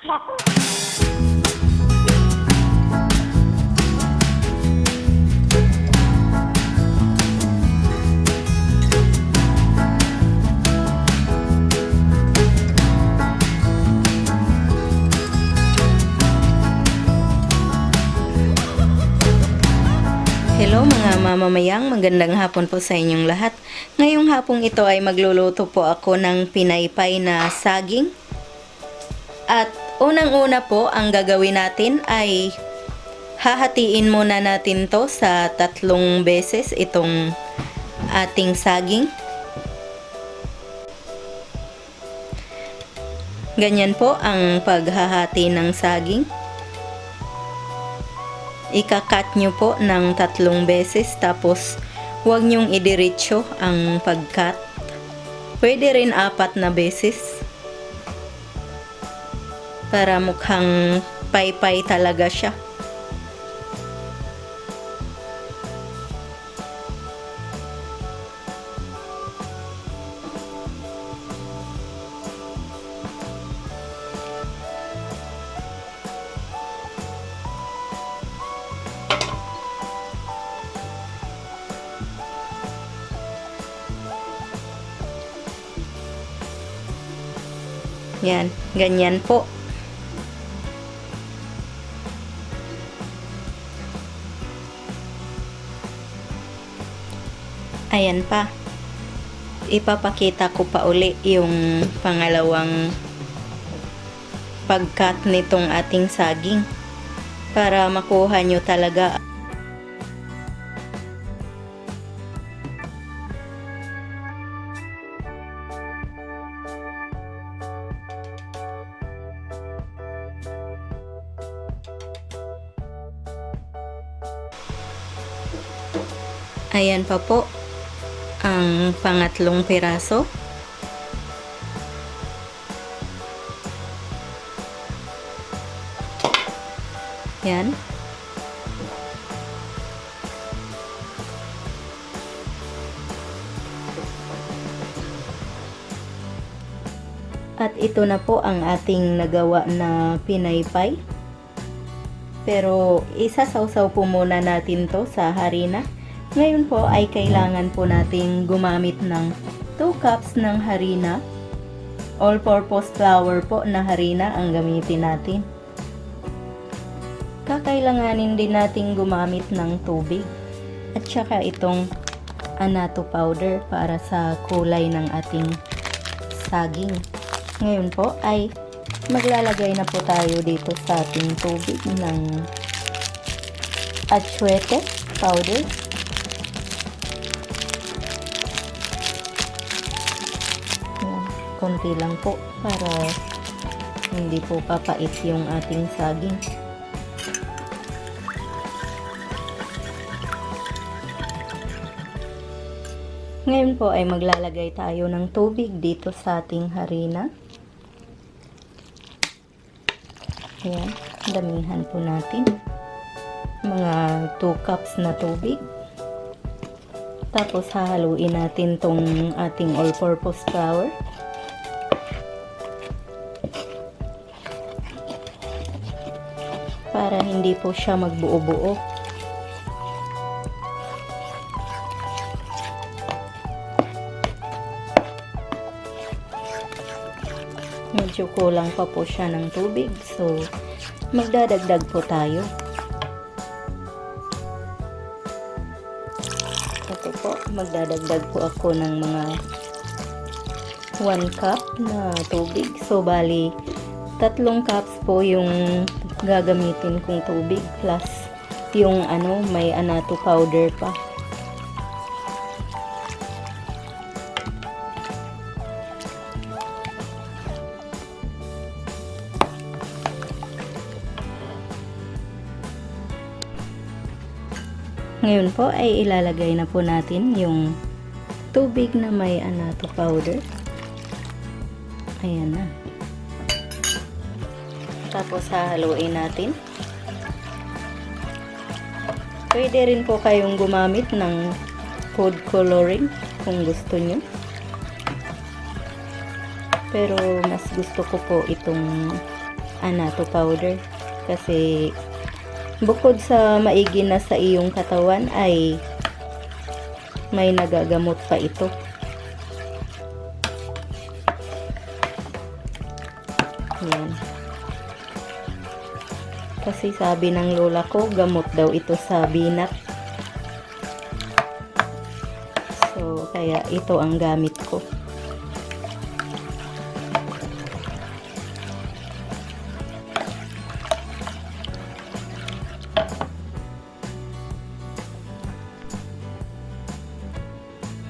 Hello mga mamamayang, magandang hapon po sa inyong lahat. Ngayong hapong ito ay magluluto po ako ng pinaypay na saging. At unang-una po ang gagawin natin ay hahatiin muna natin to sa 3 beses itong ating saging. Ganyan po ang paghahati ng saging. Ika-cut nyo po ng 3 beses, tapos huwag nyong idiretso ang pag-cut. Pwede rin 4 na beses para mukhang paypay talaga siya. Yan, ganyan po. Ayan pa. Ipapakita ko pa uli yung pangalawang pag-cut nitong ating saging para makuha nyo talaga. Ayan pa po ang pangatlong piraso. Yan. At ito na po ang ating nagawa na pinaypay. Pero isasawsaw po muna natin to sa harina. Ngayon po ay kailangan po nating gumamit ng 2 cups ng harina. All-purpose flour po na harina ang gamitin natin. Kakailanganin din nating gumamit ng tubig. At saka itong annatto powder para sa kulay ng ating saging. Ngayon po ay maglalagay na po tayo dito sa ating tubig ng atsuete powder. Konti lang po para hindi po papait yung ating saging. Ngayon po ay maglalagay tayo ng tubig dito sa ating harina. Ayan, damihan po natin. Mga 2 cups na tubig. Tapos hahaluin natin tong ating all-purpose flour. Para hindi po siya magbuo-buo. Medyo kulang pa po siya ng tubig, so magdadagdag po tayo. Ito po, magdadagdag po ako ng mga 1 cup na tubig. So bali 3 cups po yung gagamitin kong tubig plus yung may annatto powder pa. Ngayon po ay ilalagay na po natin yung tubig na may annatto powder. Ayan na. Tapos hahaluin natin. Pwede rin po kayong gumamit ng food coloring kung gusto nyo. Pero mas gusto ko po itong annatto powder. Kasi bukod sa maigi na sa iyong katawan ay may nagagamot pa ito. Ayan. Kasi sabi ng lola ko, gamot daw ito sa binat. So, kaya ito ang gamit ko.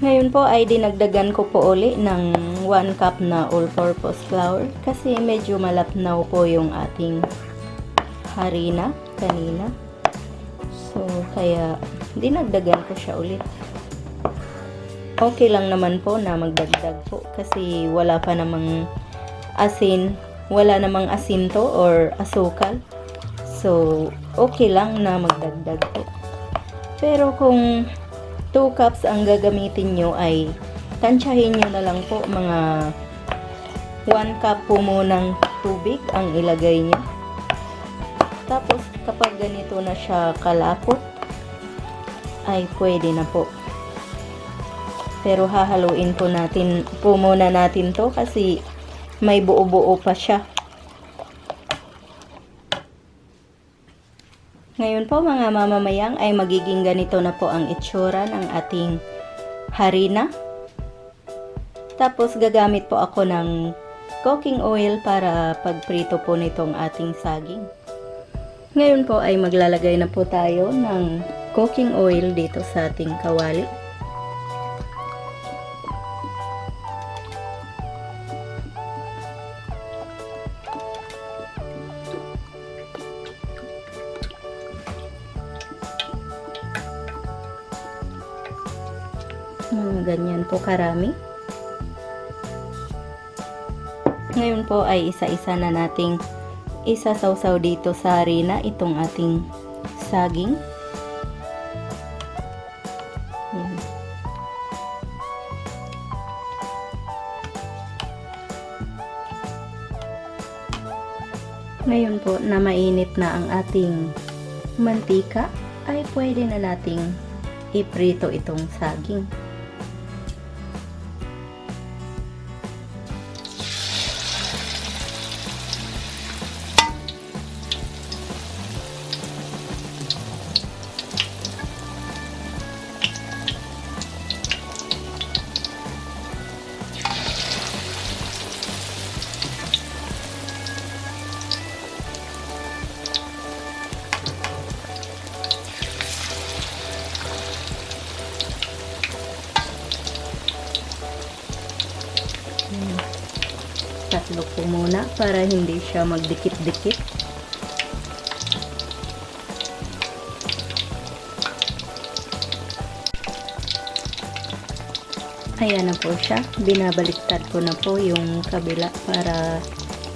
Ngayon po ay dinagdagan ko po uli ng 1 cup na all-purpose flour kasi medyo malapnaw po yung ating harina kanina. So, kaya dinagdagan ko siya ulit. Okay lang naman po na magdagdag po kasi wala pa namang asin, wala namang asinto or asukal. So, okay lang na magdagdag po. Pero kung 2 cups ang gagamitin nyo ay tansyahin nyo na lang po, mga 1 cup po munang tubig ang ilagay nyo. Tapos kapag ganito na siya kalapot ay pwede na po. Pero hahaluin po natin po muna natin to kasi may buo-buo pa siya. Ngayon po mga mamamayang ay magiging ganito na po ang itsura ng ating harina. Tapos gagamit po ako ng cooking oil para pagprito po nitong ating saging. Ngayon po ay maglalagay na po tayo ng cooking oil dito sa ating kawali. Ganyan po karami. Ngayon po ay isa-isa na nating isasawsaw dito sa harina itong ating saging. Yan. Ngayon po na mainit na ang ating mantika ay pwede na nating iprito itong saging. Tatlo po muna para hindi siya magdikit-dikit. Ayan na po siya. Binabaliktad ko na po yung kabila para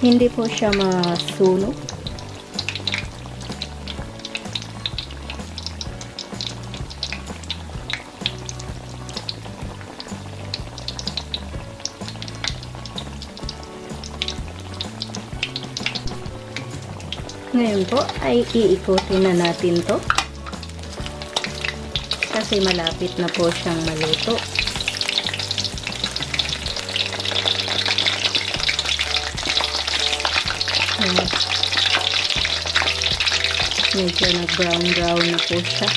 hindi po siya masunog. Ngayon po ay iikutin na natin to kasi malapit na po siyang maluto. Medyo nag-brown na po siya.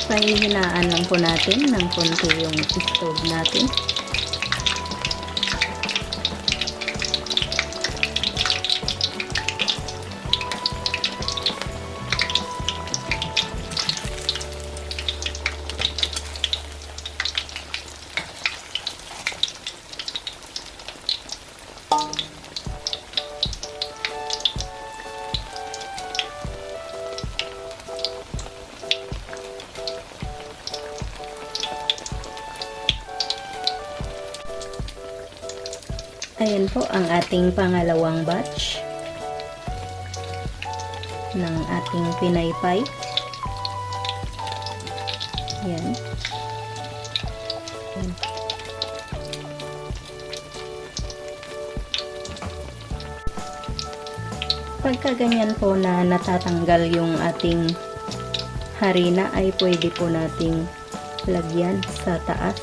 Pahihinaan lang po natin ng konti yung stove natin. Ayan po ang ating pangalawang batch ng ating pinaypay. Ayan. Yan. Pagka ganyan po na natatanggal yung ating harina ay pwede po nating lagyan sa taas.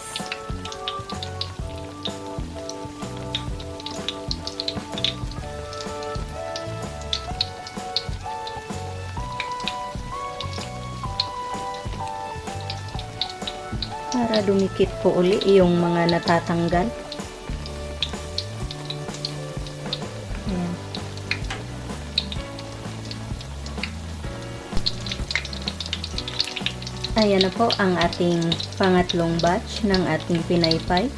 Para dumikit po uli yung mga natatanggal. Ayan. Ayan na po ang ating pangatlong batch ng ating pinaypay.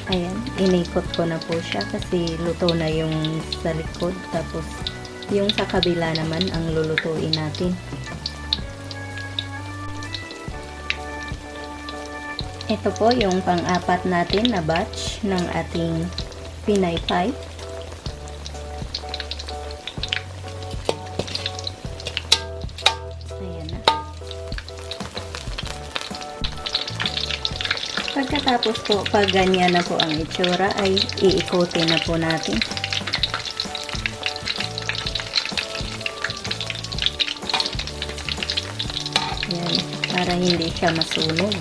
Ayan, inikot ko na po siya kasi luto na yung sa likod, tapos yung sa kabila naman ang lulutuin natin. Ito po yung pang-apat natin na batch ng ating pinaypay. Ayan na. Pagkatapos po, pag ganyan na po ang itsura, ay iikotin na po natin. Yan, para hindi siya masunog.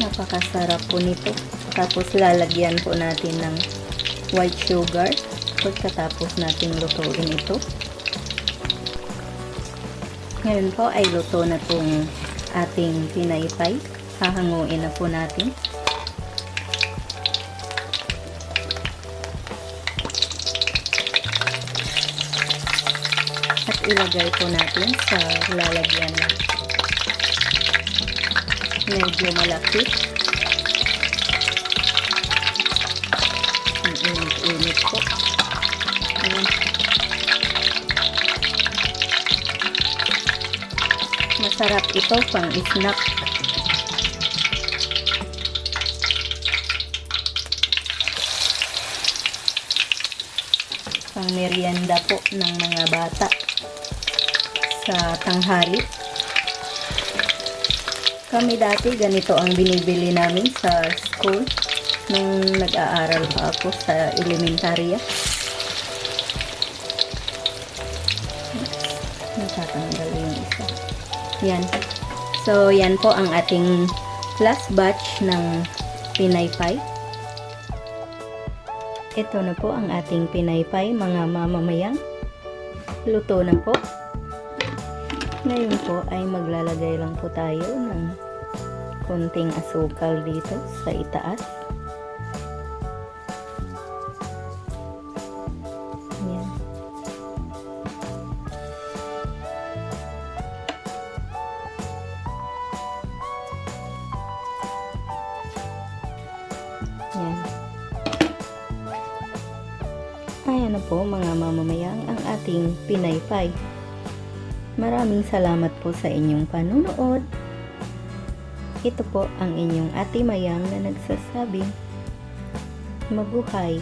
Napakasarap po nito. Tapos lalagyan po natin ng white sugar pagkatapos natin lutuin ito. Ngayon po ay luto na pong ating pinaypay. Hahanguin na po natin. At ilagay po natin sa lalagyan na medyo malaki. Ang init-init po. Ayan. Masarap ito pang snack. Pang merienda po ng mga bata sa tanghali. Kami dati ganito ang binibili namin sa school nung nag-aaral pa ako sa elementarya. Natatanggal yung isa. Yan. So, yan po ang ating last batch ng pinaypay. Ito na po ang ating pinaypay, mga mamamayang. Luto na po. Ngayon po ay maglalagay lang po tayo ng konting asukal dito sa itaas. Ayan. Ayan. Ayan na po mga mamamayang ang ating pinaypay. Maraming salamat po sa inyong panunood. Ito po ang inyong Ate Mayang na nagsasabing, mabuhay!